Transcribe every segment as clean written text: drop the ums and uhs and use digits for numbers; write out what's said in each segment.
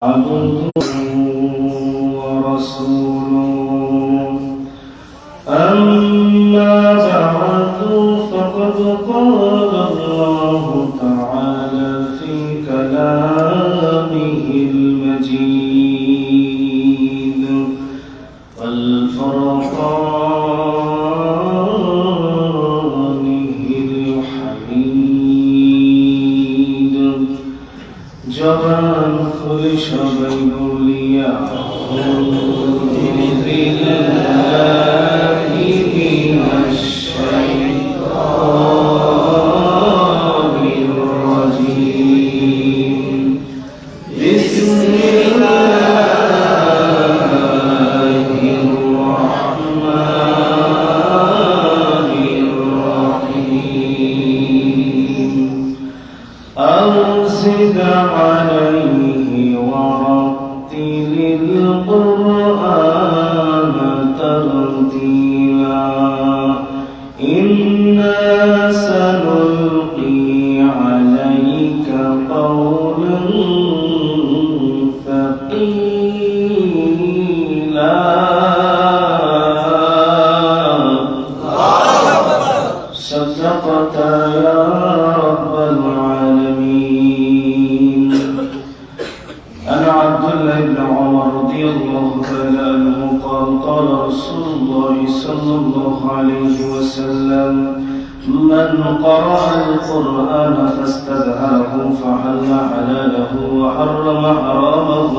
عبده ورسوله أما بعد فقد قال الله تعالى في كلامه المجيد والفرقانه الحميد জবান খুলে সবাই বলিয়া أرسل عليه ورتل القرآن ترتيلا إنا سنلقي عليك قولا ثقيلا صدقت يا رب العالمين. عن عبد الله بن عمر رضي الله تعالى عنه قال قال رسول الله صلى الله عليه وسلم من قرأ القرآن فاستدهره فحل حلاله وحرم حرامه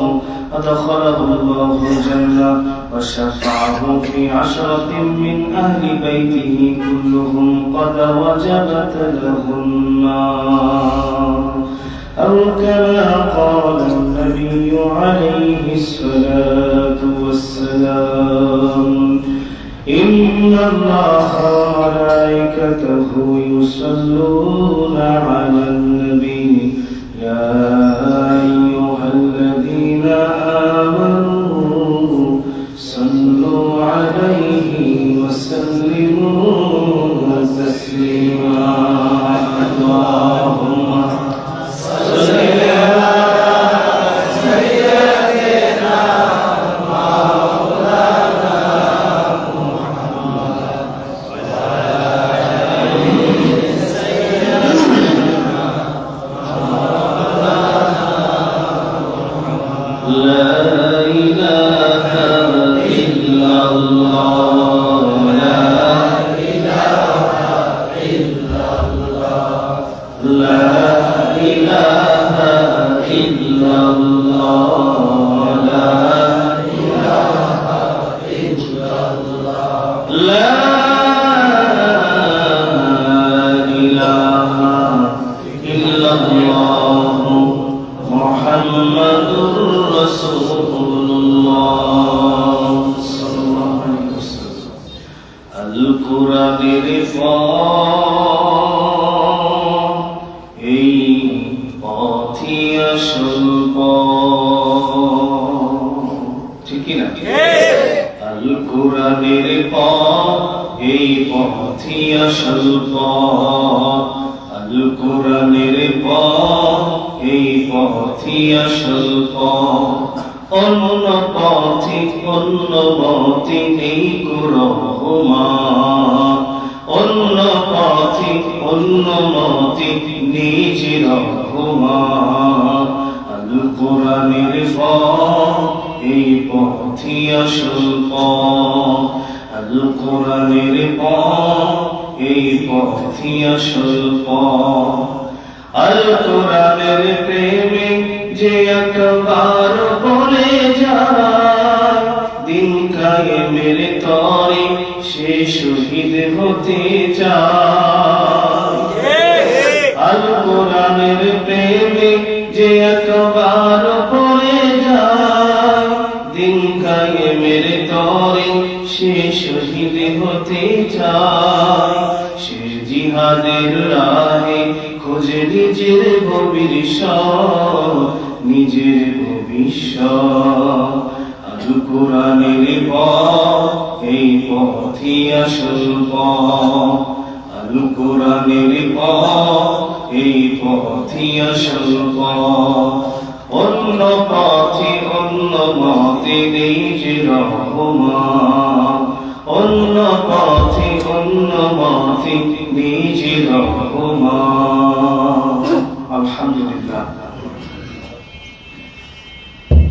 أدخله الله الجنة وشفعه في 10 من أهل بيته كلهم قد وجبت له النار أو كما قال النبي عليه الصلاة والسلام. إن الله وملائكته يصلون على النبي يا أيها الذين آمنوا صلوا عليه وسلموا تسليما. اللهم صل على سيدنا مولانا محمد وعلى آل سيدنا مولانا محمد. لا إله إلا الله لا إله إلا الله لا إله إلا الله لا إله إلا الله لا إله إلا الله محمد رسول الله صلى الله عليه وسلم. القرآن এই পথই আসল ঠিক না? আল কোরআনের পথ এই পথই আসল পথ আল কোরআনের পথ এই পথই আসল পথ অন্য পথে অন্য মতে নেই রহমান অন্য পথে অন্য মতে নিজ রহমান আল কোরআনের পথ এই পথই আসল পথ আল কোরআনের পথ এই পথই আসল পথ আল কোরআনের প্রেমে যে একবার বলে যায় দিন কায়েমের তরে সে শহীদ হতে চায়। আল কোরআনের প্রেমে যে একবার বলে যায় দিন কায়েমের তরে সে শহীদ হতে চায়। সে জিহাদের রাহে খোঁজে নিজের ভবিষ্যৎ নিজের ভবিষ্যৎ আল কোরআনের পথ এই পথই আসল পথ আল কোরআনের পথ এই পথই আসল পথ অন্য পথে অন্য মতে নেই যে রহমান, অন্য পথে অন্য মতে নেই যে রহমান। আলহামদুলিল্লাহ।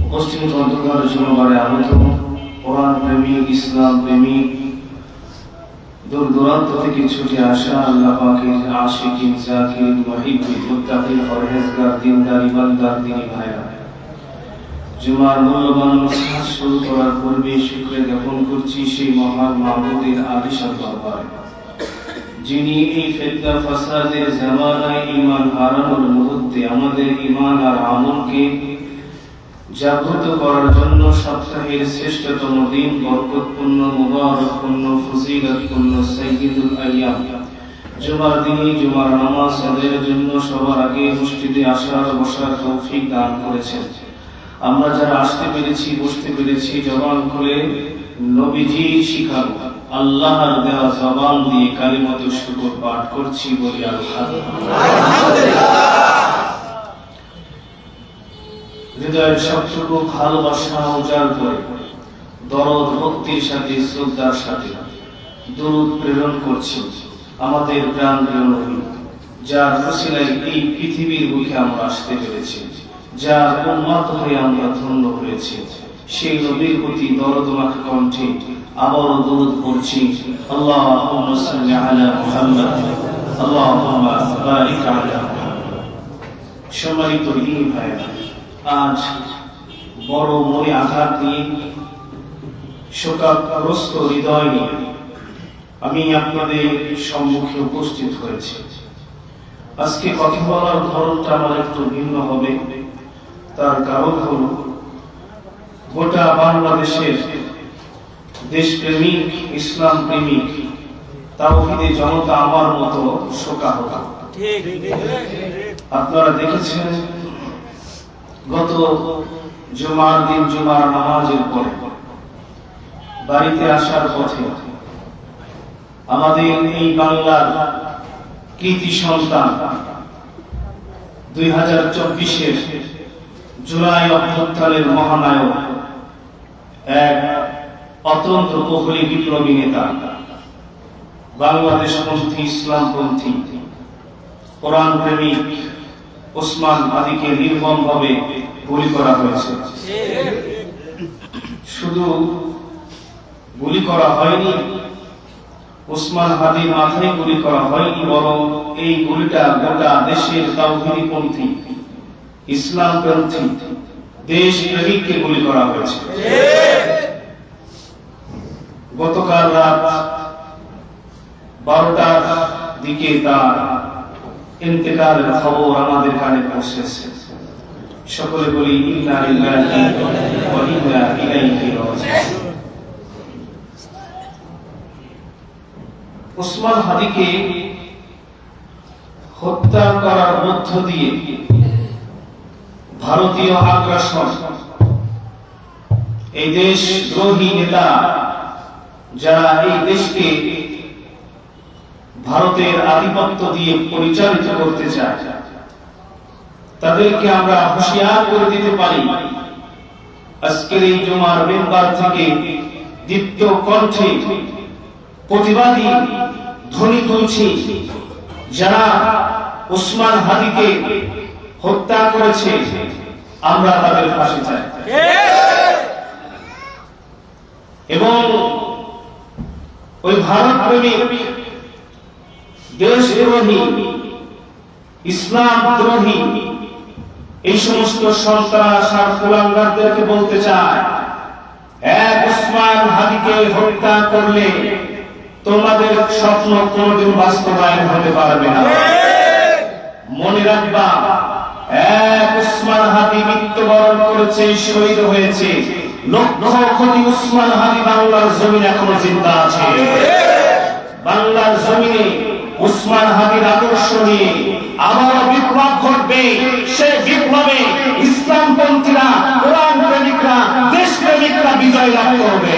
উপস্থিত অন্ধকার জনগণে আগত কোরআন প্রেমিক, ইসলাম প্রেমিক, দূর দূরান্ত থেকে ছুটে আসা আল্লাহ পাকের আশিকিন, জাকির, মুহিব্বিন, মুত্তাকিন, পরহেজগার, দিনদার, ইমানদার দিনী ভাইরা, জুমার মূল্যবান নসিহত শুরু করার পূর্বে শুকরিয়া জ্ঞাপন করছি সেই মহান মাবুদের আলিশান দরবারে, যিনি এই ফিতনা ফাসাদের জামানায় ঈমান হারানোর মুহূর্তে আমাদের ঈমান আর আমলকে জাগ্রত করার জন্য সপ্তাহের শ্রেষ্ঠতম দিন, বরকতপূর্ণ, মুবারকপূর্ণ, ফজিলতপূর্ণ সাইয়্যিদুল আইয়াম জুমার দিনে জুমার নামাজ আদায়ের জন্য সবার আগে মসজিদে আসার বসার তৌফিক দান করেছেন। আমরা যারা আসতে পেরেছি, বসতে পেরেছি, জবান খুলে নবীজি শিখানো আল্লাহর দেওয়া জবান দিয়ে কালিমাতুশ শুকর পাঠ করছি, বলি আলহামদুলিল্লাহ। হৃদয়ের সবটুকু ভালোবাসা উজাড় করে দরদ ভক্তির সাথে, শ্রদ্ধার সাথে দরুদ প্রেরণ করছি আমাদের প্রাণপ্রিয় নবী, যার ওসিলায় এই পৃথিবীর বুকে আমরা আসতে পেরেছি, যার উম্মত হয়ে আমরা ধন্য হয়েছি। সেই নবীর প্রতি দরদমাখা কণ্ঠে আবারও দরুদ পড়ছি। আল্লাহুম্মা সাল্লি আলা মুহাম্মাদ, আল্লাহুম্মা বারিক আলা মুহাম্মাদ। সম্মানিত দিনী ভাইরা, আজ বড় মনে আঘাত নিয়ে, শোকাগ্রস্ত হৃদয় নিয়ে আমি আপনাদের সম্মুখে উপস্থিত হয়েছি। আজকে কথা বলার ধরনটা আমার একটু ভিন্ন হবে। তার কারণ হল, গোটা বাংলাদেশের দেশপ্রেমিক, ইসলাম প্রেমিক, তাওহীদে জনতা আমার মতো শোকাহত। আপনারা দেখেছেন গত জুমার দিন, জুমার নামাজের পরে বাড়িতে আসার পথে আমাদের এই বাংলার কৃতি সন্তান 2024-এর জুলাই অভ্যুত্থানের মহানায়ক, এক অতন্ত্র প্রহরী বিপ্লবী নেতা, বাংলাদেশপন্থী, ইসলামপন্থী, কোরআন প্রেমিক ওসমান হাদিকে নির্মমভাবে গুলি করা হয়েছে। শুধু গুলি করা হয়নি, ওসমান হাদির মাথায় গুলি করা হয়নি, বরং এই গুলিটা গোটা দেশের তাওহীদপন্থী, ইসলামপন্থী, দেশ প্রেমিককে গুলি করা হয়েছে। গতকাল রাত 12টার দিকে তার ইন্তেকালের খবর আমাদের কানে পৌঁছেছে। সকলে বলি ইন্না লিল্লাহি ওয়া ইন্না ইলাইহি রাজিউন। ওসমান হাদিকে হত্যা করার মধ্য দিয়ে ভারতীয় আগ্রাসন, এই দেশদ্রোহী নেতা যারা এই দেশকে ভারতের আধিপত্য দিয়ে পরিচালিত করতে চায়, তাদেরকে আমরা হুঁশিয়ার করে দিতে পারি। আজকের এই জুমার মেম্বার থেকে দীপ্ত কণ্ঠে প্রতিবাদী ধ্বনি তুলছি, যারা ওসমান হাদিকে হত্যা করেছে আমরা তাদের ফাঁসি চাই, এবং ওই ভারত প্রেমিক, দেশদ্রোহী, ইসলাম দ্রোহী এই সমস্ত সন্ত্রাস আর কুলাঙ্গারদেরকে বলতে চায়, এক ওসমান হাদিকে হত্যা করলে তোমাদের স্বপ্ন কোনদিন বাস্তবায়ন হতে পারবে না। মনে রাখবা, এক ওসমান হাদি মৃত্যুবরণ করেছে, শহীদ হয়েছে, লক্ষ কোটি ওসমান হাদি বাংলার জমিনে এখনো জিন্দা আছে। বাংলার জমিনে ওসমান হাদির আদর্শ নিয়ে আবারও বিপ্লব ঘটবে। সেই বিপ্লবে ইসলামপন্থীরা, কোরআন প্রেমিকরা, দেশপ্রেমিকরা বিজয় লাভ করবে।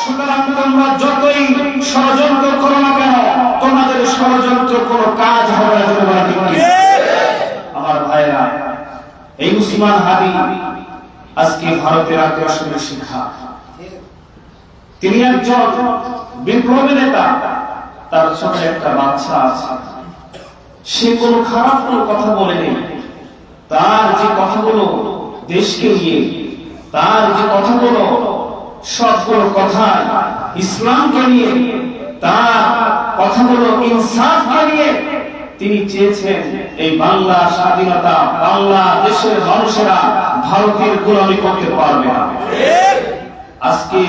সুতরাং তোমরা যতই ষড়যন্ত্র করো না কেন, তোমাদের ষড়যন্ত্র কোনো কাজ হবে না। আমার ভাইরা, এই হাদি আজকে ভারতের আগ্রাসনের শিকার। তিনি একজন বিপ্লবী নেতা, তার ছোট একটা বাচ্চা আছে, সে কোনো খারাপ কোনো কথা বলেনি। তার যে কথাগুলো দেশকে নিয়ে, তার যে কথাগুলো সবগুলো কথা ইসলামকে নিয়ে, তার কথাগুলো ইনসাফকে নিয়ে। তিনি চেয়েছেন এই বাংলা স্বাধীনতা, বাংলাদেশের মানুষেরা ভারতের গোলামি করতে পারবে না। আজকে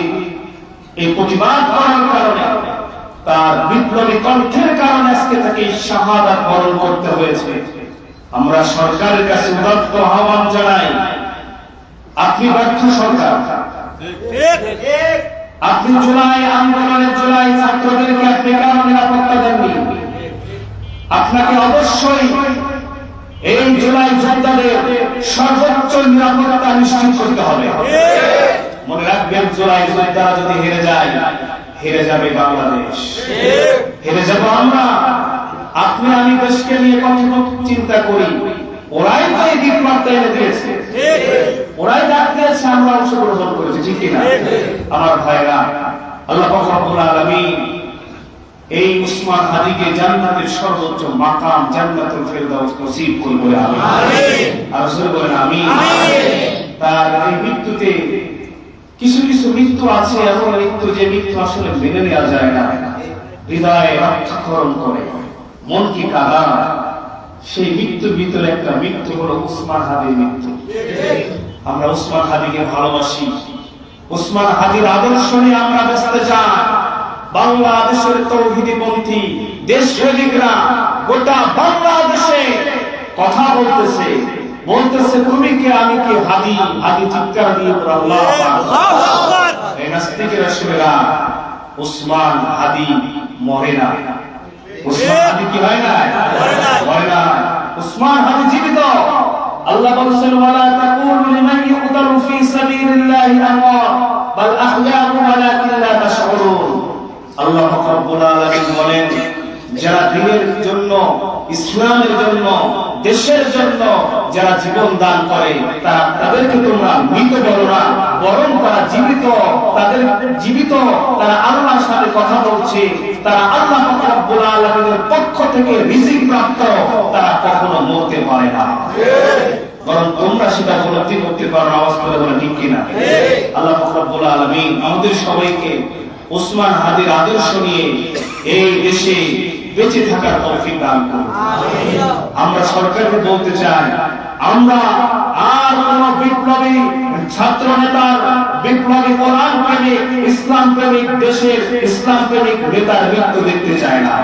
এই প্রতিবাদ করার কারণে, তার বিপ্লবী কণ্ঠের কারণে আজকে তাকে শাহাদাত বরণ করতে হয়েছে। আমরা সরকারের কাছে উদাত্ত আহ্বান জানাই, আপনি ব্যর্থ সরকার। আপনি জুলাই আন্দোলনের জুলাই ছাত্রদেরকে আপনি কেন নিরাপত্তা দেননি? আপনাকে অবশ্যই এই জুলাই যোদ্ধাদের সর্বোচ্চ নিরাপত্তা নিশ্চিত করতে হবে। মনে রাখবেন, জুলাই যোদ্ধারা যদি হেরে যায়, হেরে যাবে বাংলাদেশ, হেরে যাব আমরা। আপনি আমি দেশকে নিয়ে কত চিন্তা করি, ওরাই তো এই বিপ্লবটা এনে দিয়েছে, ওরাই ডাক দিয়েছে, আমরা অংশগ্রহণ করেছি, ঠিক কিনা? আমার ভাইরা, আল্লাহ পাক রব্বুল আলামিন এই উসমান হাদিকে জান্নাতের সর্বোচ্চ মাকাম জান্নাতুল ফেরদাউস নসিব করুন বলে আমিন। আর জোরে বলেন আমিন। তার এই মৃত্যুতে কিছু কিছু মৃত্যু আছে, এমন মৃত্যু যে মৃত্যু আসলে মেনে নেওয়া যায় না, হৃদয়ে রক্তক্ষরণ করে, মন কি কাঁদা। সেই মৃত্যুর ভিতরে একটা মৃত্যু হলো উসমান হাদির মৃত্যু। আমরা উসমান হাদিকে ভালোবাসি, উসমান হাদির আদর্শ নিয়ে আমরা ব্যস্ত যাই। বাংলাদেশের তৌহিদীপন্থী দেশপ্রেমিকরা গোটা বাংলাদেশে কথা বলতেছে, বলতেছে তুমি কে আমি কে, হাদি হাদি চিৎকার দিয়ে আল্লাহু আকবার। এই নাস্তিকেরা শুনেরা, উসমান হাদি মরে না। উসমান হাদি কি হয় না? মরে না। উসমান হাদি জীবিত। আল্লাহ বলেছেন, ওয়ালা তাকুলু লিমান ইউকতালু ফি সাবিলিল্লাহি আমওয়াত বাল আহয়াউ ওয়ালাকিন লা তাশউরুন। আল্লাহ রাব্বুল আলামিন বলেন, যারা দ্বীনের জন্য, ইসলামের জন্য, দেশের জন্য যারা জীবন দান করে, তাদেরকে তোমরা মৃত বলো না, বরং তারা জীবিত। তাদের জীবিত, তারা আল্লাহর সাথে কথা বলছে, তারা আল্লাহ রাব্বুল আলামিনের পক্ষ থেকে রিজিক প্রাপ্ত, তারা কখনো মরতে পারে না, বরং তোমরা সেটা উপলব্ধি করতে পারো। আওয়াজ করে বলে ঠিক কিনা? আল্লাহ রাব্বুল আলামিন আমাদের সবাইকে উসমান হাদির আদর্শ নিয়ে এই দেশে বেঁচে থাকার তৌফিক দান করুন। আমরা সরকারকে বলতে চাই, আমরা আর কোন বিপ্লবী ছাত্র নেতার, বিপ্লবী কোরআন প্রেমিক, ইসলাম প্রেমিক, দেশের ইসলাম প্রেমিক নেতার মৃত্যু দেখতে চাই না।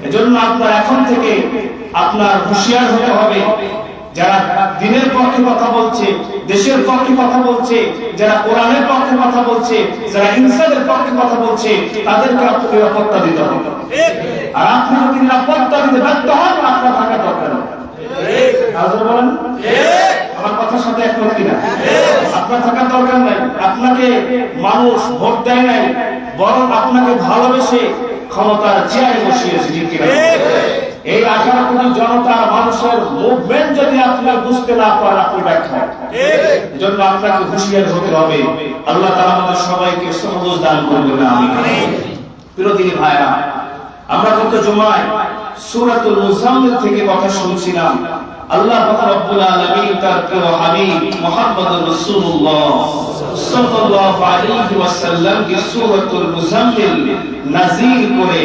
এজন্য আপনার এখন থেকে আপনার হুঁশিয়ার হতে হবে। যারা দ্বীনের পক্ষে কথা বলছে, দেশের পক্ষে কথা বলছে, যারা কোরআনের পক্ষে কথা বলছে, যারা ইনসাফের পক্ষে কথা বলছে, তাদেরকে আপনাকে নিরাপত্তা দিতে হবে। আর আপনি যদি নিরাপত্তা দিতে ব্যর্থ হন, আপনার থাকা দরকার নেই। বলেন আমার কথার সাথে একমত কিনা? আপনার থাকার দরকার নাই। আপনাকে মানুষ ভোট দেয় নাই, বরং আপনাকে ভালোবেসে ক্ষমতার চেয়ারে বসিয়েছে, ঠিক কিনা? এই 18 কোটি জনতার মানুষের মুভমেন্ট যদি আপনার বুঝতে না পারেন, আপনি ব্যর্থ। এজন্য আপনাকে হুঁশিয়ার হতে হবে। আল্লাহ তাআলা আমাদের সবাইকে সবুজ দান করবেন, আমিন। প্রিয় দিনী ভাইরা, আমরা গত জুমায় সূরাতুল মুজাম্মিল থেকে কথা শুনছিলাম। আল্লাহ রাব্বুল আলামিন তার প্রিয় হাবিব মুহাম্মদুর রাসূলুল্লাহ সাল্লাল্লাহু আলাইহি ওয়াসাল্লামকে সূরাতুল মুজাম্মিল নাযিল করে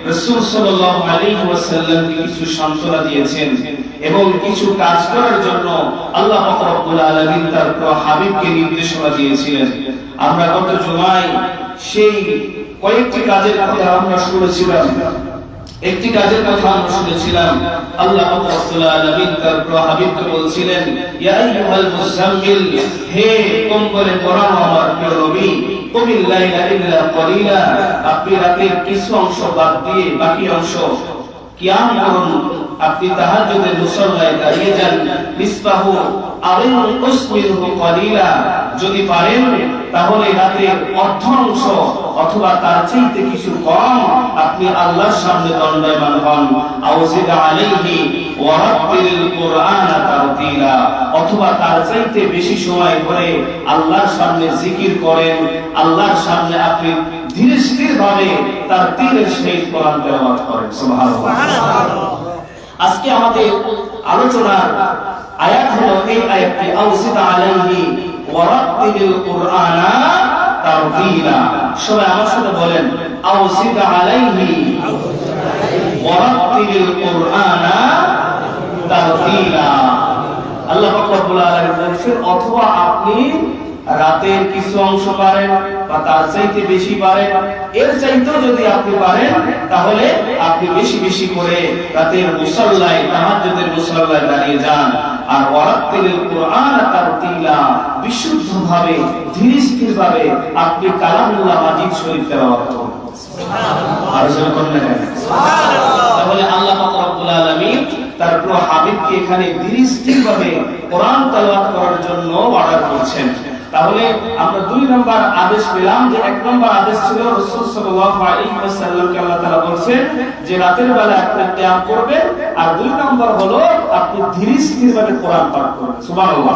রাসূল সাল্লাল্লাহু আলাইহি ওয়াসাল্লামকে কিছু সান্ত্বনা দিয়েছেন এবং কিছু কাজ করার জন্য আল্লাহ রাব্বুল আলামিন তার প্রিয় হাবিবকে নির্দেশনা দিয়েছিলেন। আমরা গত জুমায় সেই কয়েকটি কাজের কথা আমরা শুনেছিলাম। একটি কাজের কথা আমরা শুনেছিলাম, আল্লাহ রাব্বুল আলামিন তার প্রিয় হাবিবকে বলছিলেন, ইয়া আইয়ুহাল মুজাম্মিল, হে কম্বলে পরানো আমার প্রিয় নবী, কুমিল লাইলা ইল্লা কলিলা, আপনি রাতের কিছু অংশ বাদ দিয়ে বাকি অংশ কিয়াম করুন। আপনি তাহাজ্জুদের মুসল্লায় দাঁড়িয়ে যান। নিসফাহু আও উসমিরহু ক্বালিলা, যদি পারেন তাহলে রাতের অর্ধাংশ অথবা তার চাইতে কিছু কম আপনি আল্লাহর সামনে দণ্ডায়মান হন। আও জিদ আলাইহি ওয়া রাত্তিলিল কুরআনা তারতিলা, অথবা তার চাইতে বেশি সময় ধরে আল্লাহর সামনে জিকির করেন, আল্লাহর সামনে আপনি ধীরে স্থির ভাবে তার তীরের সহিত কোরআন তেলাওয়াত করেন। সুবহানাল্লাহ। আজকে আমাদের আলোচনার আয়াত হলো এই আয়াতটি, আও জিদ আলাইহি ওয়া রাত্তিলিল কুরআনা তারতিলা। সবাই আমার সাথে বলেন, আও জিদ আলাইহি ওয়া রাত্তিলিল কুরআনা তারতিলা। আল্লাহ পাক রব্বুল আলামিন বলেছেন, অথবা আপনি রাতের কিছু অংশ পারেন বা তার চাইতে বেশি পারেন, এর চাইতেও যদি আপনি পারেন তাহলে আপনি বেশি বেশি করে রাতের মুসাল্লায়, তাহাজ্জুদের মুসাল্লায় দাঁড়িয়ে যান। আর ওয়ারাত্তিলিল কুরআন তারতিলা, বিশুদ্ধভাবে ধীর স্থির ভাবে আপনি কালামুল্লাহ মাজিদ শরীফ তেলাওয়াত করুন। সুবহানাল্লাহ। আর জোরে বলেন না কেন? সুবহানাল্লাহ। তাহলে আল্লাহ পাক রব্বুল আলামিন তার প্রিয় হাবিবকে এখানে ধীর স্থির ভাবে কোরআন তেলাওয়াত করার জন্য অর্ডার করছেন। তাহলে আমরা দুই নম্বর আদেশ পেলাম, যে এক নম্বর আদেশ ছিল রাসূল সাল্লাল্লাহু আলাইহি ওয়াসাল্লামকে আল্লাহ তাআলা বলেছেন যে রাতের বেলা আপনি কিয়াম করবেন, আর দুই নম্বর হলো আপনি ধীর স্থির ভাবে কোরআন পাঠ করবেন। সুবহানাল্লাহ।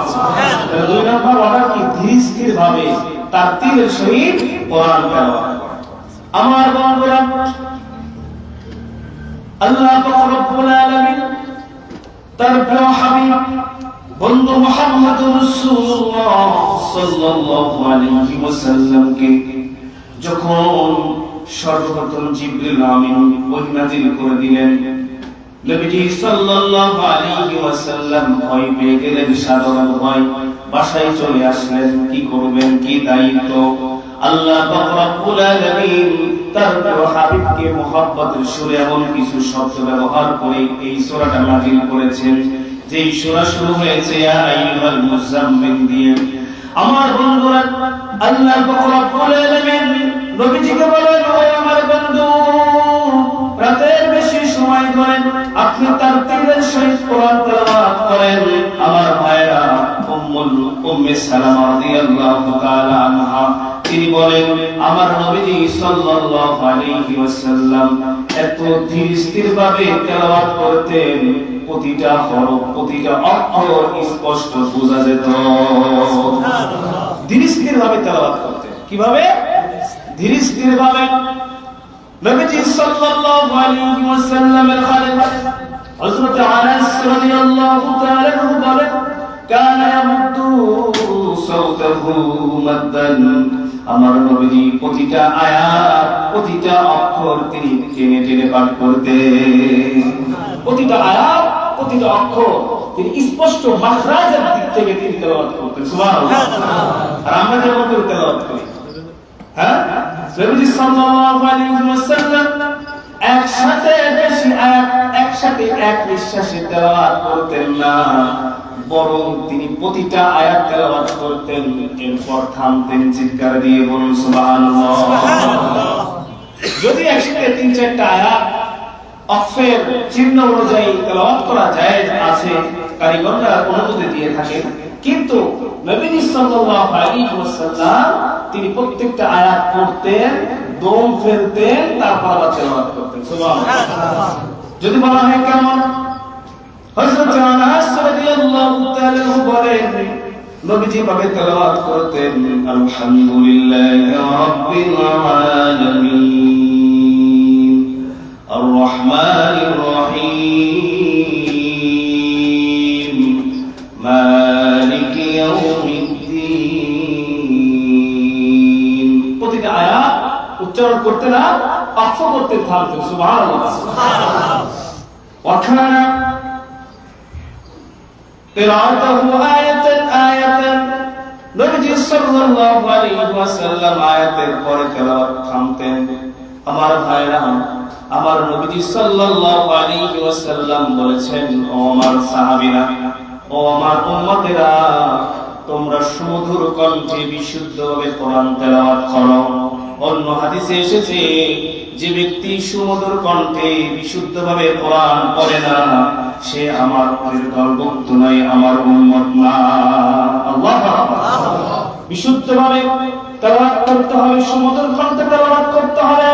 তাহলে দুই নম্বর অর্ডার কি, ধীর স্থির ভাবে তারতিলের সহিত কোরআন তেলাওয়াত করা। আমার বন্ধুরা, আল্লাহ পাক রব্বুল আলামিন তার প্রিয় হাবিব বন্ধু মুহাম্মদুর রাসূলুল্লাহ সাল্লাল্লাহু আলাইহি ওয়াসাল্লামকে যখন সর্বপ্রথম জিবরিল আমিন ওহী নাযিল করে দিলেন, নবীজি সাল্লাল্লাহু আলাইহি ওয়াসাল্লাম ভয় পেয়ে গেলেন, সাধারণ ভয়। বাসায় চলে আসলেন, কি করবেন, কি দায়িত্ব। আল্লাহ পাক রব্বুল আলামিন তার প্রিয় হাবিবকে মুহাব্বতের সুরে এমন কিছু শব্দ ব্যবহার করে এই সূরাটা নাযিল করেছেন, যেই সূরা শুরু হয়েছে ইয়া আইয়ুহাল মুযাম্মিল দিয়ে। আমার বন্ধুরা, আল্লাহ পাক রব্বুল আলামিন নবীজিকে বলেন, ও আমার বন্ধু, রাতের বেশি সময় ধরে আপনি তারতিলের সহিত কোরআন তেলাওয়াত করেন। আমার ভাইরা, উম্মে সালামা রাদিয়াল্লাহু তাআলা আনহা তিনি বলেন, আমার নবীজি সাল্লাল্লাহু আলাইহি ওয়াসাল্লাম এত ধীর স্থির ভাবে তেলাওয়াত করতেন, প্রতিটা হরফ, প্রতিটা অক্ষর স্পষ্ট বোঝা যেত। ধীর স্থির ভাবে তেলাওয়াত করতেন। কিভাবে? ধীর স্থির ভাবে। নবীজি সাল্লাল্লাহু আলাইহি ওয়াসাল্লামের খালিদ হযরত আনাস রাদিয়াল্লাহু তাআলা আনহু বলেন, কানা ইয়ামুদ্দু সাওতাহু মাদ্দান। আমার নবীজি প্রতিটা আয়াত, প্রতিটা অক্ষর তিনি টেনে টেনে পাঠ করতেন। প্রতিটা আয়াত, প্রতিটা অক্ষর তিনি স্পষ্ট মাখরাজের দিক থেকে তিনি তেলাওয়াত করতেন। সুবহানাল্লাহ। আর আমরা যেমন করে তেলাওয়াত করি, হ্যাঁ, নবীজি সাল্লাল্লাহু আলাইহি ওয়াসাল্লাম একসাথে বেশি আয়াত একসাথে এক নিঃশ্বাসে তেলাওয়াত করতেন না, বরং তিনি প্রতিটা আয়াত তেলাওয়াত করতেন, এরপর থামতেন, চিৎকার দিয়ে বলুন সুবহানাল্লাহ। যদি একসাথে 3-4টা আয়াত অক্ষরের চিহ্ন অনুযায়ী তেলাওয়াত করা জায়েজ আছে, কারিগররা অনুমতি দিয়ে থাকে, কিন্তু নবী সাল্লাল্লাহু আলাইহি ওয়াসাল্লাম তিনি প্রত্যেকটা আয়াত পড়তেন, দম ফেলতেন, তারপর আবার তেলাওয়াত করতেন। সুবহানাল্লাহ। যদি বলা হয় কেমন, হযরত আনাস রাদিয়াল্লাহু তাআলা বলেন, নবীজি ভাবে তেলাওয়াত করতেন, আলহামদুলিল্লাহি রাব্বিল আলামিন আর রহমানির রহিম মালিকি ইয়াউমিদ্দিন। প্রতিটা আয়াত উচ্চারণ করতে না, অক্ষ করতে থাকতেন। সুবহানাল্লাহ। সুবহানাল্লাহ। ওয়াখানা قراءته آية آية। নবীজি সাল্লাল্লাহু আলাইহি ওয়াসাল্লাম আয়াতের পরে তেলাওয়াত থামতেন। আমার ভাইরা, আমার নবীজি সাল্লাল্লাহু আলাইহি ওয়াসাল্লাম বলেছেন, ও আমার সাহাবীরা, ও আমার উম্মতেরা, তোমরা সুমধুর কণ্ঠে বিশুদ্ধভাবে কোরআন তেলাওয়াত করো। অন্য হাদিসে এসেছে, যে ব্যক্তি সুমধুর কণ্ঠে বিশুদ্ধভাবে কোরআন পড়ে না, সে আমার দলভুক্ত নয়, আমার উম্মত না। আল্লাহু আকবার। বিশুদ্ধভাবে তেলাওয়াত করতে হবে, সুমধুর কণ্ঠে তেলাওয়াত করতে হবে।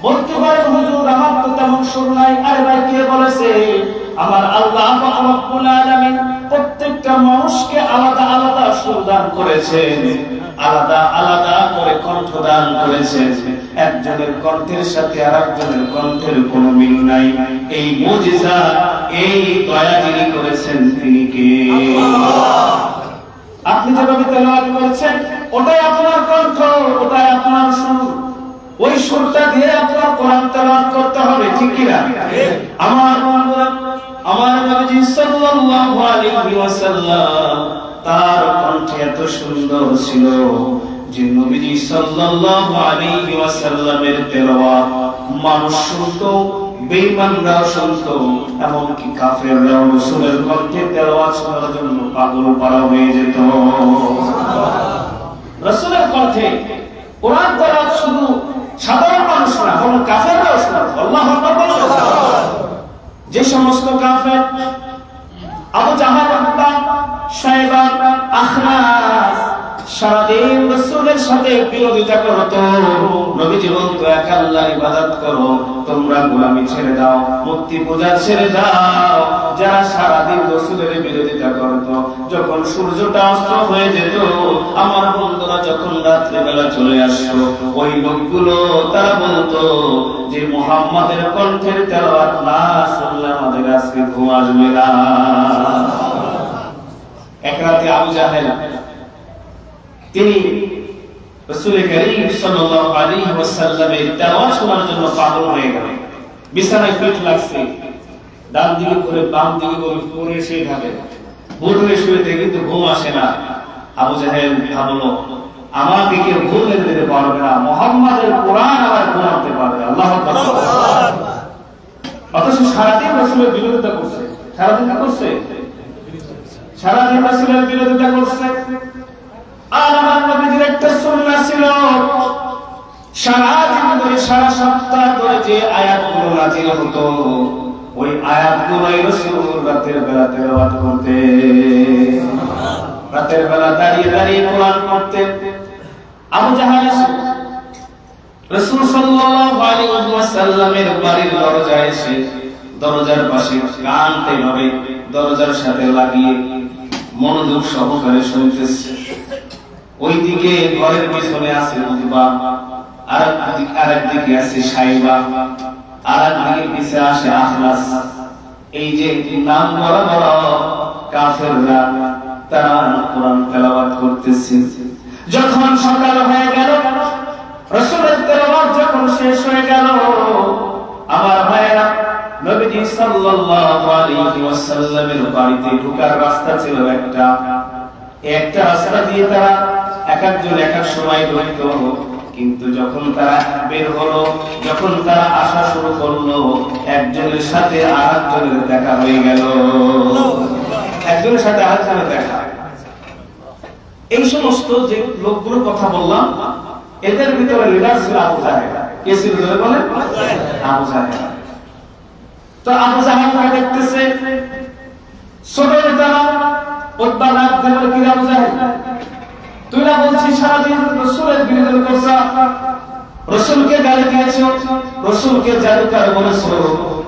বলতে পারেন হুজুর আমার তো তেমন সুর নাই। আরে ভাই, কে বলেছে? আমার আল্লাহ রাব্বুল আলামিন প্রত্যেকটা মানুষকে আলাদা আলাদা সুর দান করেছেন, আলাদা আলাদা করে কণ্ঠ দান করেছেন। একজনের কণ্ঠের সাথে আরেকজনের কণ্ঠের কোনো মিল নাই। এই মুজিজা, এই দয়া যিনি করেছেন তিনি কে? আপনি যেভাবে তেলাওয়াত করেছেন ওটাই আপনার কণ্ঠ, ওটাই আপনার সুর। ওই সুরটা দিয়ে আপনার কোরআন তেলাওয়াত করতে হবে, ঠিক কি না? আমার বন্ধুরা, আমার নবীজি সাল্লাল্লাহু আলাইহি ওয়াসাল্লাম তার কণ্ঠ এত সুন্দর ছিল যে নবীজি সাল্লাল্লাহু আলাইহি ওয়াসাল্লামের তেলাওয়াত মানুষ শুনতো, বেঈমানরাও শুনতো, এমনকি কাফেররাও রাসূলের কণ্ঠে তেলাওয়াত শোনার জন্য পাগল পারা হয়ে যেত। রাসূলের কণ্ঠে কোরআন তেলাওয়াত শুধু সাধারণ মানুষ না, বরং কাফেররাও শুনতো। আল্লাহু আকবার বলুন। যে সমস্ত কাফের আবু জাহাল, উতবা, শায়বা, আখনাস সারাদিন রাসূলের সাথে বিরোধিতা করতো, নবীজি বলতো এক আল্লাহর ইবাদত করো, তোমরা গোলামি ছেড়ে দাও, মূর্তি পূজা ছেড়ে দাও। যারা সারাদিন রাসূলের বিরোধিতা করতো, যখন সূর্যটা অস্ত হয়ে যেত, আমার বন্ধুরা যখন রাত্রি বেলা চলে আসতো, ওই লোকগুলো তারা বলতো যে মুহাম্মাদের কণ্ঠের তেলাওয়াত না শুনলে আমাদের আজকে ঘুম আসবে না। এক রাতে আবু জাহেল তিনি রাসূল করিম সাল্লাল্লাহু আলাইহি ওয়াসাল্লামের তেলাওয়াত শোনার জন্য পাগল হয়ে গেল। বিছানায় পিঠ লাগছে, ডান দিকে করে বাম দিকে করে পড়ে শুয়ে থাকে, বুড়ে শুয়ে থেকে কিন্তু ঘুম আসে না। আবু জাহেল ভাবলো আমাকে কেউ ঘুম এনে দিতে পারবে না, মুহাম্মাদের কোরআন আবার ঘুমাতে পারবে। আল্লাহু আকবার। অথচ সারাদিন রাসূলের বিরোধিতা করছে, সারাদিন করছে, সারাদিন রাসূলের বিরোধিতা করছে। আর আমার নবীর একটা সুন্নাহ ছিল, সারাদিন ধরে সারা সপ্তাহ ধরে যে আয়াতগুলো নাযিল হতো, ওই আয়াতগুলোই রাসূল রাতের বেলা তেলাওয়াত করতেন। রাতের বেলা দাঁড়িয়ে দাঁড়িয়ে কোরআন পড়তেন। আবু জাহেল রাসূল সাল্লাল্লাহু আলাইহি ওয়াসাল্লামের বাড়ির দরজায় এসে দরজার পাশে কানতে হবে, দরজার সাথে লাগিয়ে মনোযোগ সহকারে শুনতেছে। ওইদিকে ঘরের পিছনে আছে উতবা, আরেক দিকে আছে শাইবা, আরেক দিকে পিছে আসে আখনাস। এই যে নাম বড় বড় কাফেররা তারা কোরআন তেলাওয়াত করতেছে। যখন সকাল হয়ে গেল, রাসূলের তেলাওয়াত যখন শেষ হয়ে গেল, আমার ভাইরা নবীজি সাল্লাল্লাহু আলাইহি ওয়াসাল্লামের বাড়িতে ঢোকার রাস্তা ছিল একটা রাস্তা দিয়ে তারা এক একজন এক এক সময় ঢুকতো। কিন্তু যখন তারা বের হলো, যখন তারা আসা শুরু করলো, একজনের সাথে আরেকজনের দেখা হয়ে গেল, একজনের সাথে আরেকজনের দেখা। এই সমস্ত যে লোকগুলোর কথা বললাম, এদের ভিতরে লিডার ছিল আবু জাহেল। কে ছিল বলেন? আবু জাহেল। তো আবু জাহেলকে দেখতেছে ছোট নেতারা উতবা রাত ধরে কি আবু জাহেল, তুই না বলছিস সারাদিন রাসূলের বিরোধিতা করছ, রাসূলকে গালি দিয়েছো, রাসূলকে জাদুকর বলেছো,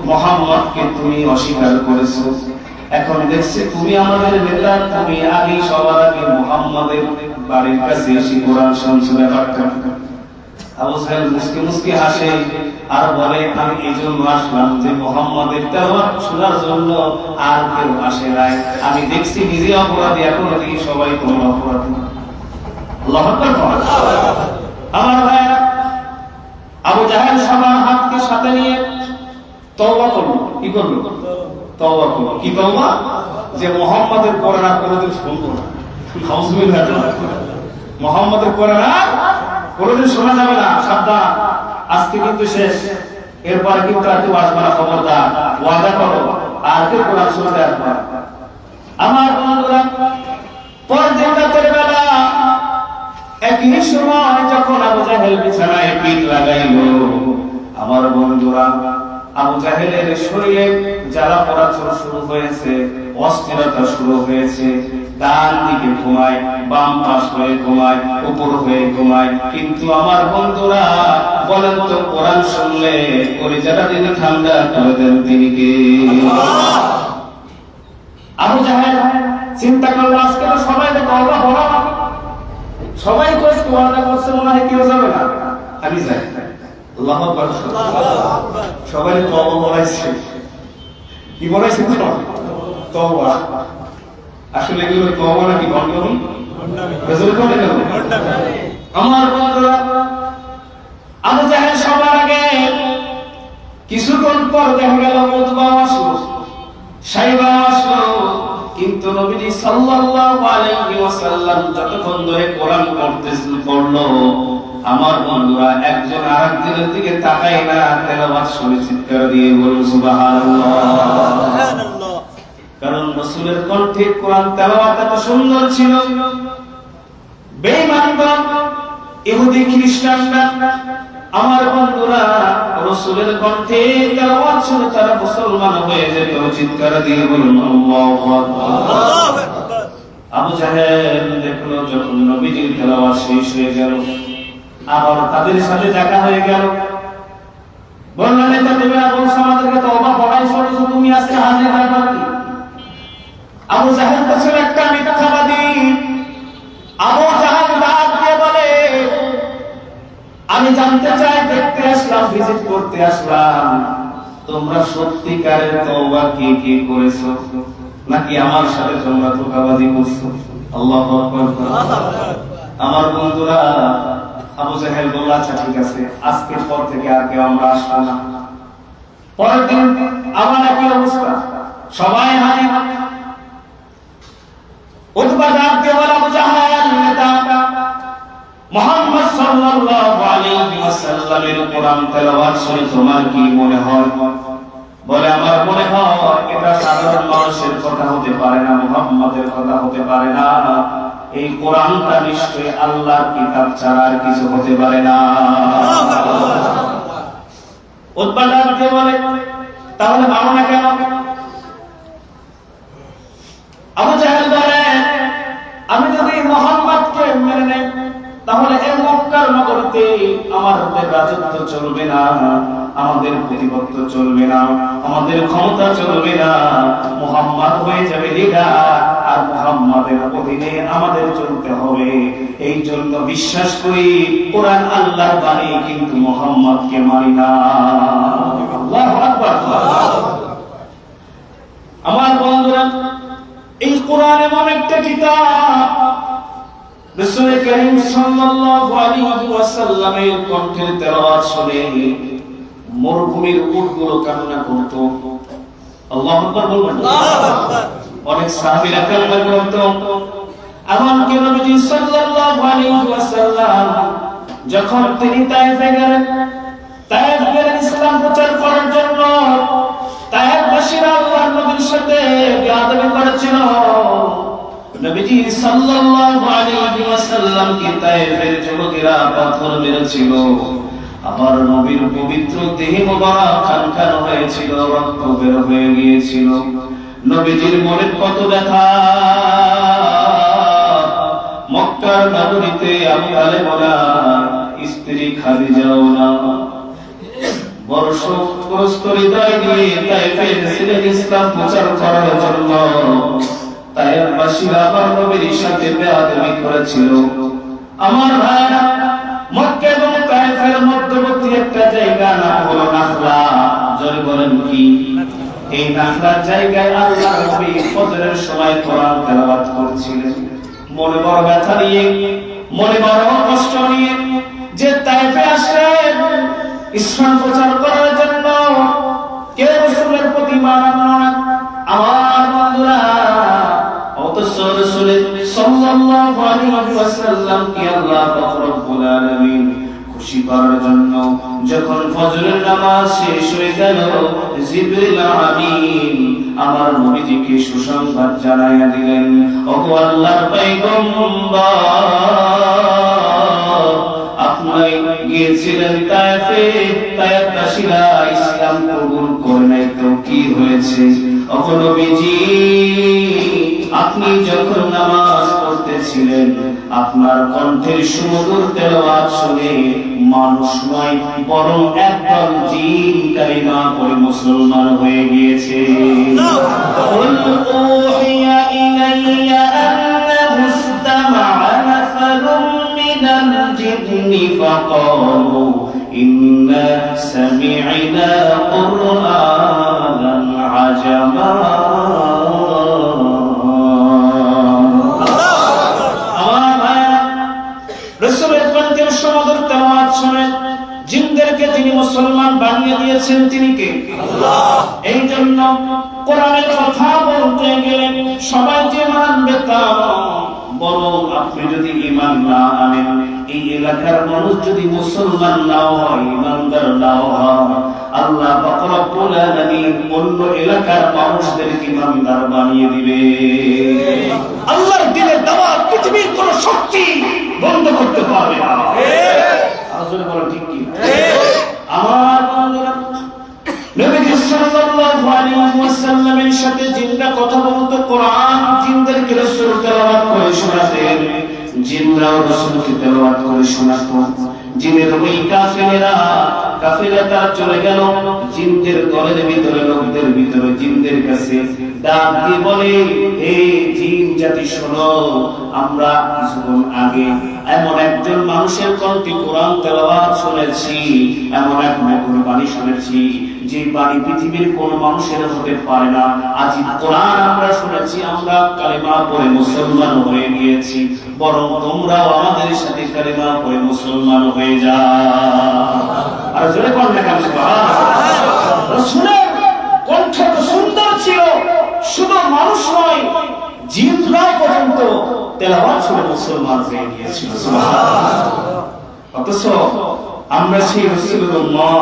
মুহাম্মদকে তুমি অস্বীকার করেছো। এখন দেখছি তুমি আমাদের নেতা, তুমি আগে সবার আগে মুহাম্মাদের বাড়ির কাছে এসে কোরআন শুনছো। ব্যাপারটা আবু জাহেল মুস্কি মুস্কি হাসে আর বলে, আমি এই জন্য আসলাম যে মুহাম্মাদের তেলাওয়াত শোনার জন্য, আর কেউ আসে নাই। আমি দেখছি নিজে অপরাধী, এখন এদিকে সবাই কোনো অপরাধী। আল্লাহু আকবার। আমার ভাইরা, আবু জাহেল সবার হাতকে সাথে নিয়ে তওবা করলো। কি করলো? তওবা করলো। কি তওবা? যে মুহাম্মাদের কোরআন আর কোনোদিন শুনবো না। নাউযুবিল্লাহ। মুহাম্মাদের কোরআন আর কোনোদিন শোনা যাবে না, সাবধান, আজকে কিন্তু শেষ, এরপর কিন্তু আর কেউ আসবে না, খবরদার, ওয়াদা করো, আর কেউ কোরআন শুনতে আসবে না। আমার বন্ধুরা, পরদিন রাতের বেলা একই সময় যখন আবু জাহেল বিছানায় পিঠ লাগাইলো, আমার বন্ধুরা আবু জাহেলের শরীরে জ্বালা পোড়া শুরু হয়েছে, অস্থিরতা শুরু হয়েছে। ডান দিকে ঘুমায়, বাম পাশ হয়ে ঘুমায়, উপর হয়ে ঘুমায়। কিন্তু আমার বন্ধুরা বলেন তো, কোরআন শুনলে কলিজাটা দিলে ঠান্ডা করে দেন তিনি কে? আবু জাহেল চিন্তা করলো, আজকে তো সবাই তওবা বলা, সবাই কষ্ট ওয়াদা করছে, মনে হয় কেউ যাবে না, আমি যাই। আল্লাহু আকবার। সবাই তওবা বলাইছে। কি বলাইছে? তওবা। আসলে এগুলো তওবা নাকি ভণ্ডামি? আমার বন্ধুরা, আবু জাহেল সবার আগে কিছুক্ষণ পর দেখা গেল উতবা আসলো, সাইবা আসলো। কিন্তু নবীজি সাল্লাল্লাহু আলাইহি ওয়াসাল্লাম যতক্ষণ ধরে কোরআন পড়লো, আমার বন্ধুরা একজন আরেকজনের দিকে তাকায় না, তেলাওয়াত শুনে চিৎকার দিয়ে বলল সুবহানাল্লাহ। কারণ রাসূলের কণ্ঠে কোরআন তেলাওয়াত এত সুন্দর ছিল। বেঈমানগণ, ইহুদি খ্রিস্টানরা, আমার বন্ধুরা রাসূলের কণ্ঠে তেলাওয়াত শুনে তারা মুসলমান হয়ে যেত। চিৎকার দিয়ে বলুন আল্লাহু আকবার। আবু জাহেল দেখলো যখন নবীজির তেলাওয়াত শেষ হয়ে গেল, আবার তাদের সাথে দেখা হয়ে গেল। বললেন, এটা তুমি বলছো আমাদেরকে তওবা পড়াইছো, তুমি আজকে হাজির হয়ে পারবি? আবু জাহেল তো ছিল একটা মিথ্যাবাদী। আবু জাহেল ডাক দিয়ে বলে, আমি জানতে চাই, দেখতে আসলাম, ভিজিট করতে আসলাম, তোমরা সত্যিকারের তওবা কে কে করেছো, নাকি আমার সাথে তোমরা ধোঁকাবাজি করছো? আল্লাহু আকবার। আমার বন্ধুরা, আবু জাহেল বলল, আচ্ছা ঠিক আছে, আজকের পর থেকে আর কেউ আমরা আসবো না। পরের দিন আবার একই অবস্থা, সবাই হাজির। উতবা ডাক দিয়ে বলে, আবু জাহেল, নেতা মুহাম্মদ সাল্লাল্লাহু আলাইহি ওয়াসাল্লামের কোরআন তেলাওয়াত শুনে তোমার কি মনে হয়? বলে, আমার মনে হয় এটা সাধারণ মানুষের কথা হতে পারে না, মুহাম্মাদের কথা হতে পারে না। এই কোরআনটা নিশ্চয়ই আল্লাহর কিতাব ছাড়া আর কিছু হতে পারে না। উতবা ডাক দিয়ে বলে, তাহলে মানো না কেন? আবু জাহেল বলে, আমি যদি মুহাম্মদকে মেনে নেই, তাহলে এই মক্কার নগরীতে আমাদের রাজত্ব চলবে না, আমাদের প্রতিপত্ত চলবে না, আমাদের ক্ষমতা চলবে না। মুহাম্মদ হয়ে যাবে লিডার, আর মুহাম্মাদের অধীনে আমাদের চলতে হবে। এই জন্য বিশ্বাস করি কোরআন আল্লাহর বাণী, কিন্তু মুহাম্মদকে মানি না। আল্লাহু আকবার। আমার বন্ধুরা, এই কোরআন এমন একটা কিতাব, রাসূল করিম সাল্লাল্লাহু আলাইহি ওয়াসাল্লামের কণ্ঠে তেলাওয়াত শুনে মরুভূমির উটগুলো কান্না করত। আল্লাহু আকবার বলবেন। অনেক সাহাবীরা কান্না করত। এমনকি নবীজি সাল্লাল্লাহু আলাইহি ওয়াসাল্লাম যখন তিনি তায়েফে গেলেন, তায়েফ গেলেন ইসলাম প্রচার করার জন্য। তায়েফবাসীরা আল্লাহর নবীর সাথে বেয়াদবি করেছিল। নবীজি সাল্লাল্লাহু আলাইহি ওয়াসাল্লাম কি তায়েফের যুবকেরা পাথর মেরেছিল। আমার নবীর পবিত্র দেহ মোবারক খানখান হয়েছিল, রক্ত বের হয়ে গিয়েছিল। নবীজির মনে কত ব্যথা। মক্কার নগরীতে আবু তালেব ওনার স্ত্রী খাদিজাও না বড় শোকগ্রস্ত হৃদয় নিয়ে তায়েফে ছিলেন ইসলাম প্রচার করার জন্য। তায়েফবাসীরা আমার নবীর সাথে বেয়াদবি করেছিল। আমার ভাইরা, মক্কা এবং তায়েফের মধ্যবর্তী একটা জায়গা নাম হলো নাখলা। জোরে বলেন কি? এই নাখলার জায়গায় আল্লাহর নবী ফজরের সময় কোরআন তেলাওয়াত করছিলেন। মনে বড় ব্যথা নিয়ে, মনে বড় কষ্ট নিয়ে যে তায়েফে আসলেন ইসলাম প্রচার করার জন্য, কেউ রাসূলের প্রতি মানানো না। আমার বন্ধুরা, অথচ রাসূল সাল্লাল্লাহু আলাইহি ওয়াসাল্লাম কি আল্লাহ রব্বুল আলামিন খুশি করার জন্য যখন ফজরের নামাজ শেষ হয়ে গেল, জিবরিল আমিন আমার নবীজিকে সুসংবাদ জানাইয়া দিলেন, ওগো আল্লাহর পয়গম্বর, আপনি গিয়েছিলেন তায়েফে, তায়েফবাসীরা ইসলাম কবুল করেছে। ওগো নবীজি, আপনি যখন নামাজ পড়তেছিলেন, আপনার কণ্ঠের সুমধুর তেলাওয়াত শুনে মানুষ নয় বরং একদল জিন কালিমা পড়ে মুসলমান হয়ে গিয়েছে। কুল উহিয়া ইলাইয়া আন্নাহু ইসতামা'a নাফারুম মিনাল জিন্নি ফাকালু ইন্না সামি'না কুরআনান আজাবা। জিনদেরকে যিনি মুসলমান বানিয়ে দিয়েছেন তিনি কে? আল্লাহ। এই জন্য কোরআনের কথা বলতে গেলে সবাই যে মানবে তা বরং আপনি যদি ঈমান না আনেন, এই এলাকার মানুষ যদি মুসলমান নাও হয়, ঈমানদার নাও হয়, আল্লাহ পাক রব্বুল আলামিন অন্য এলাকার মানুষদেরকে ঈমানদার বানিয়ে দিবে। আল্লাহর দ্বীনের দাওয়াত পৃথিবীর কোন শক্তি বন্ধ করতে পারবে না। আসলে বলো ঠিক কি? আমার নবী সাল্লাল্লাহু আলাইহি ওয়াসাল্লামের সাথে জিনরা কথা বলতো, কোরআন জিনদেরকে রাসূল তেলাওয়াত করে শোনাতেন, জিনরাও রাসূলকে তেলাওয়াত করে শোনাতো। জিনের ওই কাফেরেরা তারা চলে গেল জিনদের দলের ভিতরে, লোকদের ভিতরে, জিনদের কাছে ডাক দিয়ে বলে, হে জিন জাতি শোনো, আমরা কিছুক্ষণ আগে এমন একজন মানুষের কণ্ঠে কোরআন তেলাওয়াত শুনেছি, এমন এক মধুর বাণী শুনেছি যে বাণী পৃথিবীর কোন মানুষের হতে পারে না। আজ কোরআন আমরা শুনেছি, আমরা কালেমা পড়ে মুসলমান হয়ে গিয়েছি, বরং তোমরাও আমাদের সাথে কালেমা পড়ে মুসলমান হয়ে যাও। আর জোরে বলবে কেন? সুবহানাল্লাহ। রাসূলের কণ্ঠ সুন্দর ছিল, শুধু মানুষ নয় জিনরা পর্যন্ত তেলাওয়াত শুনে মুসলমান হয়ে গিয়েছিল। সুবহানাল্লাহ। অথচ আমরা সেই রাসূলুল্লাহ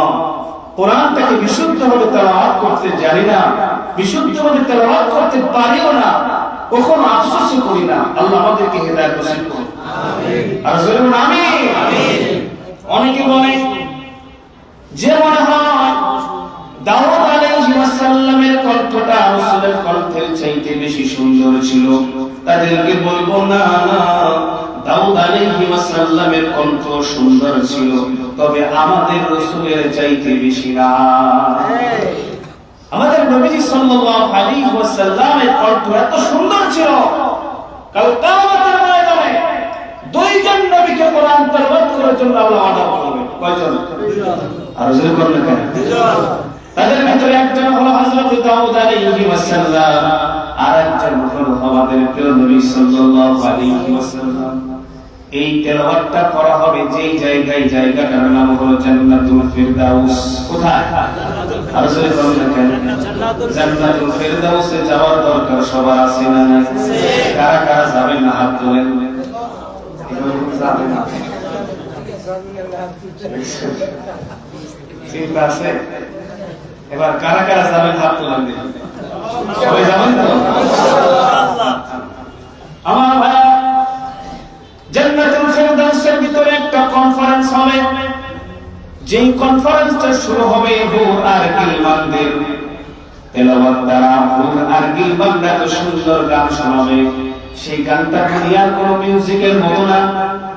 কোরআনটাকে বিশুদ্ধভাবে তেলাওয়াত করতে জানি না, বিশুদ্ধভাবে তেলাওয়াত করতে পারিও না, কখনো আফসোস করি না। আল্লাহ আমাদেরকে হেদায়েত নসিব করুন। আমিন। আর জোরে বলুন আমিন। অনেকে বলে যে মনে হয় দাউদ আলাইহিস সালামের কণ্ঠটা রাসূলের কণ্ঠের চাইতে বেশি সুন্দর ছিল। তাদেরকে বলবো না, না, দাউদ আলাইহিস সালামের কণ্ঠ সুন্দর ছিল, তবে আমাদের রাসূলের চাইতে বেশি না। আমাদের নবীজি সাল্লাল্লাহু আলাইহি ওয়াসাল্লামের কণ্ঠ এত সুন্দর ছিল, কাল কিয়ামতের ময়দানে দুইজন নবীকে কোরআন তেলাওয়াত করার জন্য আল্লাহ ওয়াদা করবে। কয়জন? আর জোরে বলুন কেন? তাদের ভিতরে একজন হলো হযরত দাউদ আলাইহিস সালাম, আর একজন হলো আমাদের প্রিয় নবী সাল্লাল্লাহু আলাইহি ওয়াসাল্লাম। এই তেলাওয়াতটা করা হবে যেই জায়গায়, জায়গাটার নাম হলো জান্নাতুল ফিরদাউস। কোথায়? আর জোরে বলুন কেন? জান্নাতুল ফিরদাউসে যাওয়ার দরকার সবার আছে না? কারা কারা যাবেন না হাত তোলেন। যাবেন না? ঠিক আছে, এবার কারা কারা যাবেন হাত তোলেন। সবাই যাবেন তো? আমার ভাই, জান্নাতুল ফিরদাউসের ভিতরে একটা কনফারেন্স হবে, যেই কনফারেন্সটা শুরু হবে হুর আর গিলমানদের তেলাওয়াত দ্বারা। হুর আর গিলমানরা এত সুন্দর গান শোনাবে, সেই গানটা দুনিয়ার কোনো মিউজিকের মতো না,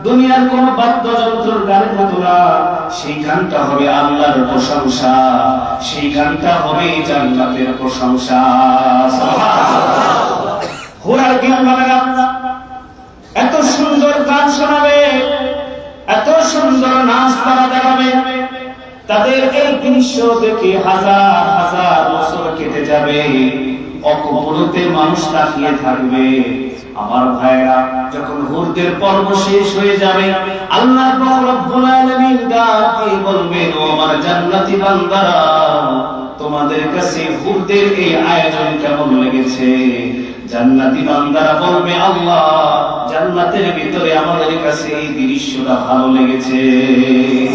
দুনিয়ার কোনো বাদ্যযন্ত্রের গানের মতো না। সেই গানটা হবে আল্লাহর প্রশংসা, সেই গানটা হবে জান্নাতের প্রশংসা। সুবহানাল্লাহ। হুর আর গিলমানরা এত সুন্দর গান শোনাবে, এত সুন্দর নাচ তারা দেখাবে, তাদের এই দৃশ্য দেখে হাজার হাজার বছর কেটে যাবে, অকপরতে মানুষ তাকিয়ে থাকবে। আমার ভাইরা, যখন হুরদের পর্ব শেষ হয়ে যাবে, আল্লাহ পাক রব্বুল আলামিন ডাক দিয়ে বলবেন, ও আমার জান্নাতি বান্দারা, তোমাদের কাছে হুরদের এই আয়োজন কেমন লেগেছে? জান্নাতি বান্দারা বলবে, আল্লাহ, জান্নাতের ভিতরে আমাদের কাছে এই দৃশ্যটা ভালো লেগেছে।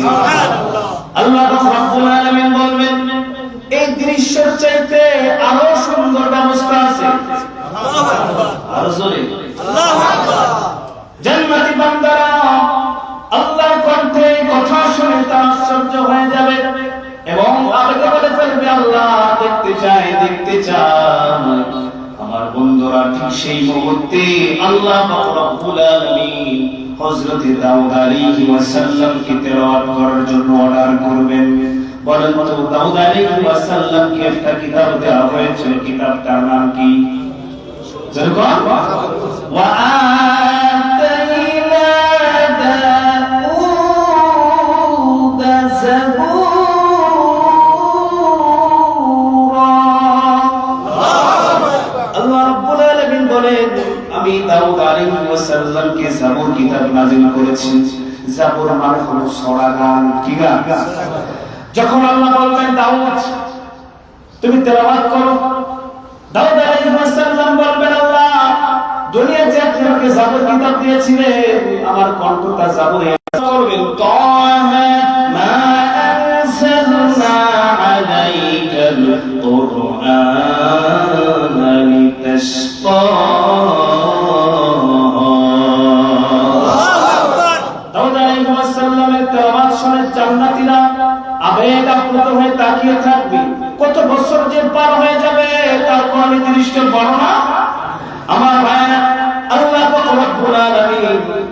সুবহানাল্লাহ। আল্লাহ রাব্বুল আলামিন বলবেন, এই দৃশ্যের চাইতে আরো সুন্দর ব্যবস্থা আছে। আল্লাহু আকবার। আর জোরে আল্লাহু আকবার। জান্নাতি বান্দারা আল্লাহর কণ্ঠে কথা শুনে তা আশ্চর্য হয়ে যাবে এবং আবেগে বলে ফেলবে, আল্লাহ, দেখতে চাই, দেখতে দেখতে চায়। আমার বন্ধুরা, ঠিক সেই মুহূর্তে আল্লাহ পাক রব্বুল আলামিন হযরত দাউদ আলাইহিস সালামকে তেলাওয়াত করার জন্য অর্ডার করবেন। বলেন তো, দাউদ আলাইহিস সালামকে একটা কিতাব দেওয়া হয়েছে, কিতাবটার নাম কি? যেরকম ওয়া আতাইনা দাউদ যাবুরা। আল্লাহ রাব্বুল আলামিন বলেন, আমি দাউদ আলাইহিস সালামকে জাবুর কিতাব নাযিল করেছি। জাবুর মানে হলো সূরা গান। কি গান? যখন আল্লাহ বলবেন দাউদ তুমি তেলাওয়াত করো, দাউদ আলাইহিস সালাম বলবেন আল্লাহ দুনিয়াতে আপনি আমাকে জাবুর কিতাব দিয়েছিলেন, আমার কণ্ঠটা জাবুরে করবেন। তাহা মা আনসালনা আলাইকাল কুরআনা লিতাশকা। দাউদ আলাইহিস সালামের তেলাওয়াত শুনে জান্নাতীরা আবেগ আপ্লুত হয়ে তাকিয়ে থাকবে। কত বছর যে পার হয়ে যাবে তার কোনো নির্দিষ্ট বর্ণনা আমার ভাইরা, আল্লাহ রব্বুল আলামিন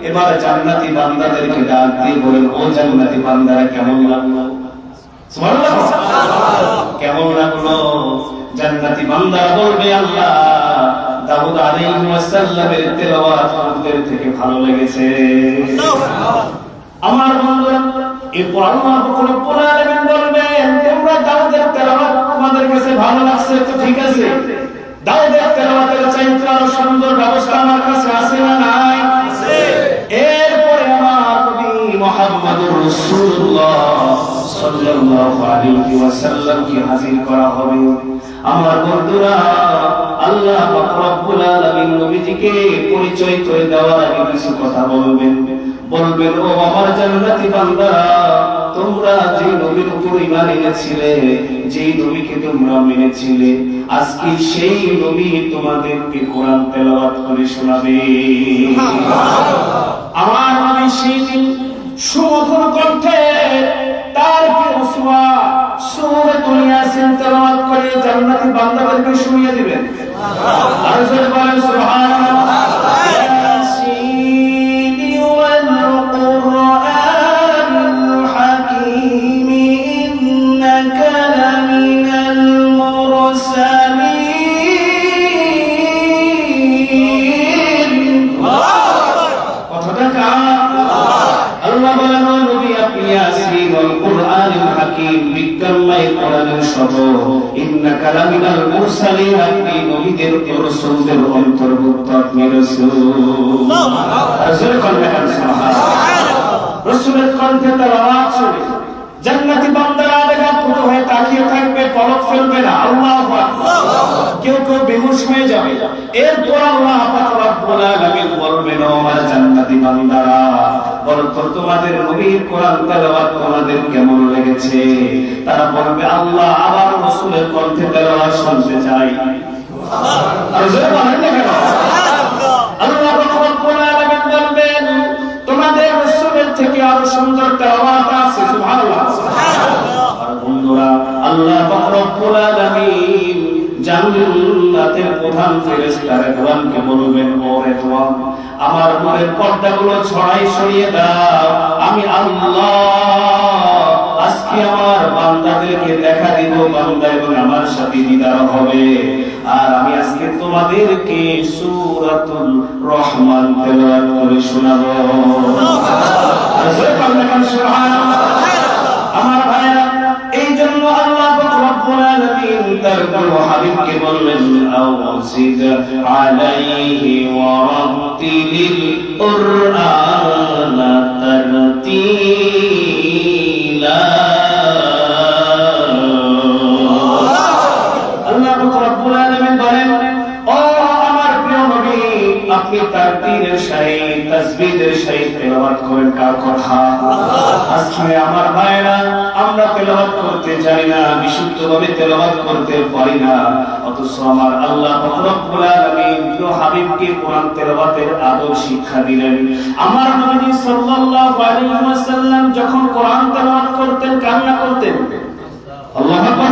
এবার জান্নাতি বান্দাদেরকে ডাক দিয়ে বলেন, ও জান্নাতি বান্দারা কেমন লাগলো? সুবহানাল্লাহ, কেমন লাগলো? জান্নাতি বান্দারা বলবে, আল্লাহ দাউদ আলাইহিস সালামের তেলাওয়াত আমাদের থেকে ভালো লেগেছে। আমার বন্ধুরা, এরপর আল্লাহ রব্বুল আলামিন বলবেন, তোমরা দাউদের তেলাওয়াত তোমাদের কাছে ভালো লাগছে তো ঠিক আছে, দাউদের তেলাওয়াতের চাইতে আরো সুন্দর ব্যবস্থা আমার কাছে আছে না নাই? আছে। এরপরে আমার নবী মুহাম্মদুর রাসূলুল্লাহ সাল্লাল্লাহু আলাইহি ওয়াসাল্লামকে হাজির করা হবে। আমার বন্ধুরা, আল্লাহ পাক রব্বুল আলামিন নবীজিকে পরিচয় করে দেওয়ার আগে কিছু কথা বলবেন। বলবেন, ও আমার জান্নাতি বান্দারা, তোমরা যে নবীর উপর ঈমান এনেছিলে, যে নবীকে তোমরা মেনেছিলে, আজকে সেই নবী তোমাদেরকে কোরআন তেলাওয়াত করে শোনাবে। আমার নবী সেই দিন সুমধুর কণ্ঠে তার প্রিয় সূরা সূরাতুল ইয়াসিন তেলাওয়াত করে জান্নাতি বান্দাদেরকে শুনিয়ে দিবেন। আর জোরে বলেন সুবহানাল্লাহ। ইন্নাকা লামিনাল মুরসালিন, আপনি নবীদের ও রাসূলদের অন্তর্ভুক্ত, আপনি রাসূল। রাসূলের কণ্ঠে সুবহানাল্লাহ, রাসূলের কণ্ঠে তেলাওয়াত শুনে জান্নাতি বান্দারা আবেগাপ্লুত হয়ে তাকিয়ে থাকবে, পলক ফেলবে না। আল্লাহু আকবার। কেউ কেউ বেহুশ হয়ে যাবে। এরপর আল্লাহ পাক রব্বুল আলামিন বলবেন, ও আমার জান্নাতি বান্দারা, বলো তো তোমাদের নবীর কোরআন তেলাওয়াত তোমাদের কেমন লেগেছে? তারা বলবে, আল্লাহ আবার রাসূলের কণ্ঠে তেলাওয়াত শুনতে চাই। সুবহানাল্লাহ। আর জোরে বলেন না কেন? আল্লাহ পাক রব্বুল আলামিন বলবেন, তোমাদের রাসূলের থেকে আরো সুন্দর তেলাওয়াত আছে। সুবহানাল্লাহ। আর বন্ধুরা, আল্লাহ পাক রব্বুল আলামিন জান্নাতের প্রধান ফেরেশতা রেদওয়ানকে বলবেন, ও রেদওয়ান, আমার নূরের পর্দাগুলো সরিয়ে দাও। আমি আল্লাহ আজকে আমার বান্দাদেরকে দেখা দিব, বান্দা এবং আমার সাথে দিদার হবে। আর আমি আজকে তোমাদেরকে সূরাতুল রহমান তেলাওয়াত করে শোনাবো। সুবহানাল্লাহ। আমার ভাইরা, এই জন্য আল্লাহ রব্বুল আলামিন তার প্রিয় হাবিবকে বললেন, আওসিদ আলাইহি ওয়া রাত্তিলিল কুরআনা তারতিলা। আল্লাহ রব্বুল আলামিন বলেন, ও আমার প্রিয় নবী, আপনি তারতিলের সহিত তাসবিহের সহিত তেলাওয়াত করেন। কার কথা? আজকে আমার ভাইরা, আমরা তেলাওয়াত করতে জানি না, বিশুদ্ধভাবে তেলাওয়াত করতে পারি না, অথচ আমার আল্লাহ রব্বুল আলামিন প্রিয় হাবিবকে কোরআন তেলাওয়াতের আদব শিক্ষা দিলেন। আমার নবী সাল্লাল্লাহু আলাইহি ওয়াসাল্লাম যখন কোরআন তেলাওয়াত করতেন, কান্না করতেন। আল্লাহু আকবার।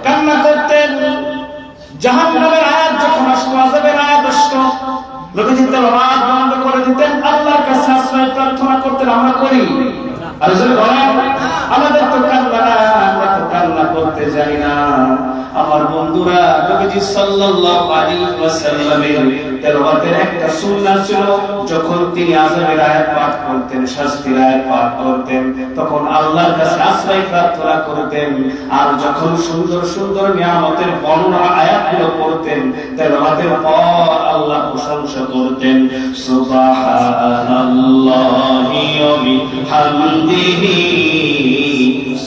কান্না করতেন। তেলাওয়াত বন্ধ করে দিতেন, আল্লাহর কাছে আশ্রয় প্রার্থনা করতেন। আমরা করি? আর যদি বলেন আমাদের তো কান্না না, আমরা তো কান্না করতে জানি না। আমার বন্ধুরা, নবীজি সাল্লাল্লাহু আলাইহি ওয়াসাল্লামের তেলাওয়াতের একটা সুন্নাহ ছিল, যখন তিনি আযাবের আয়াত পাঠ করতেন, শাস্তির আয়াত পাঠ করতেন, তখন আল্লাহর কাছে আশ্রয় প্রার্থনা করতেন। আর যখন সুন্দর সুন্দর নিয়ামতের বর্ণনা আয়াতগুলো পড়তেন, তেলাওয়াতের পর আল্লাহ প্রশংসা করতেন, সুবহানাল্লাহি ওয়া বিহামদিহি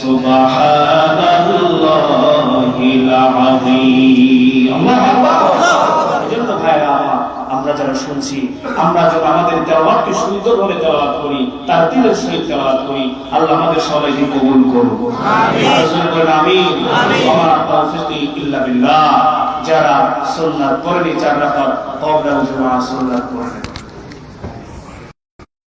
সুবহানাল্লাহিল আযীম। আল্লাহু আকবার। এজন্য ভাইরা আমার, আমরা যারা শুনছি, আমরা যারা আমাদের তেলাওয়াতকে সুন্দরভাবে তেলাওয়াত করি, তার দিলের সহিত তেলাওয়াত করি, আল্লাহ আমাদের সবাইকে কবুল করুন। আমিন। আমিন। ওয়া মা তাওফীকি ইল্লা বিল্লাহ। যারা সুন্নাত পড়েনি, 4 রাকাত কওমে সুন্নাত পড়েন।